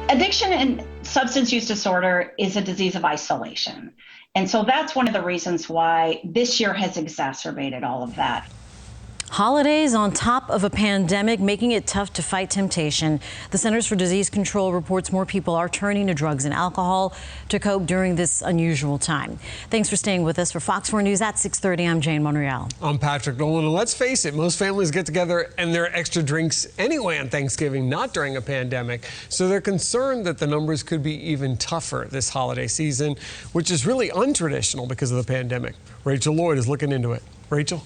Addiction and substance use disorder is a disease of isolation. And so that's one of the reasons why this year has exacerbated all of that. Holidays on top of a pandemic, making it tough to fight temptation. The Centers for Disease Control reports more people are turning to drugs and alcohol to cope during this unusual time. Thanks for staying with us. For Fox 4 News at 6:30, I'm Jane Monreal. I'm Patrick Nolan, and let's face it, most families get together and there are extra drinks anyway on Thanksgiving, not during a pandemic. So they're concerned that the numbers could be even tougher this holiday season, which is really untraditional because of the pandemic. Rachel Lloyd is looking into it. Rachel?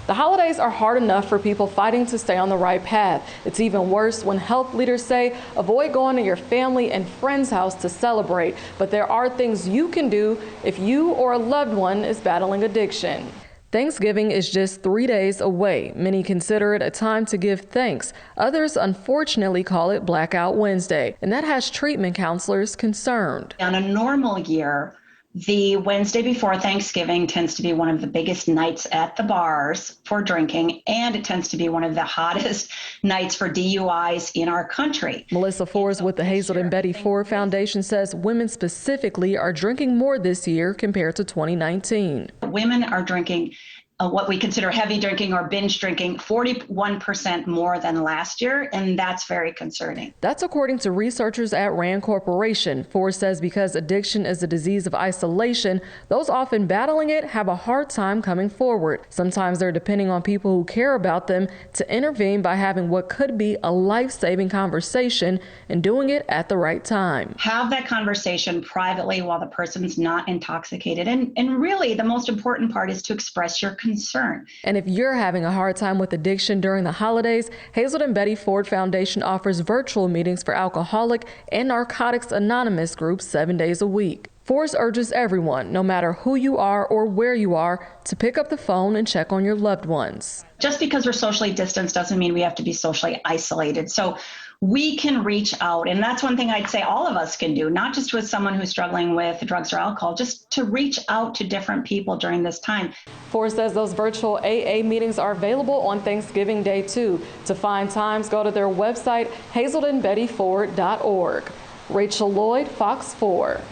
The holidays are hard enough for people fighting to stay on the right path. It's even worse when health leaders say avoid going to your family and friends' house to celebrate. But there are things you can do if you or a loved one is battling addiction. Thanksgiving is just 3 days away. Many consider it a time to give thanks. Others, unfortunately, call it Blackout Wednesday, and that has treatment counselors concerned. On a normal year, the Wednesday before Thanksgiving tends to be one of the biggest nights at the bars for drinking, and it tends to be one of the hottest nights for DUIs in our country. Melissa Forrest with the Hazelden Betty Ford Foundation says women specifically are drinking more this year compared to 2019. Women are drinking what we consider heavy drinking or binge drinking 41% more than last year, and that's very concerning. That's according to researchers at Rand Corporation. Ford says because addiction is a disease of isolation, those often battling it have a hard time coming forward. Sometimes they're depending on people who care about them to intervene by having what could be a life-saving conversation and doing it at the right time. Have that conversation privately while the person's not intoxicated. And really, the most important part is to express your concern. And if you're having a hard time with addiction during the holidays, Hazelden Betty Ford Foundation offers virtual meetings for Alcoholic and Narcotics Anonymous groups 7 days a week. Forrest urges everyone, no matter who you are or where you are, to pick up the phone and check on your loved ones. Just because we're socially distanced doesn't mean we have to be socially isolated. So we can reach out, and that's one thing I'd say all of us can do, not just with someone who's struggling with drugs or alcohol, just to reach out to different people during this time. Forrest says those virtual AA meetings are available on Thanksgiving Day too. To find times, go to their website, hazeldenbettyford.org. Rachel Lloyd, Fox 4.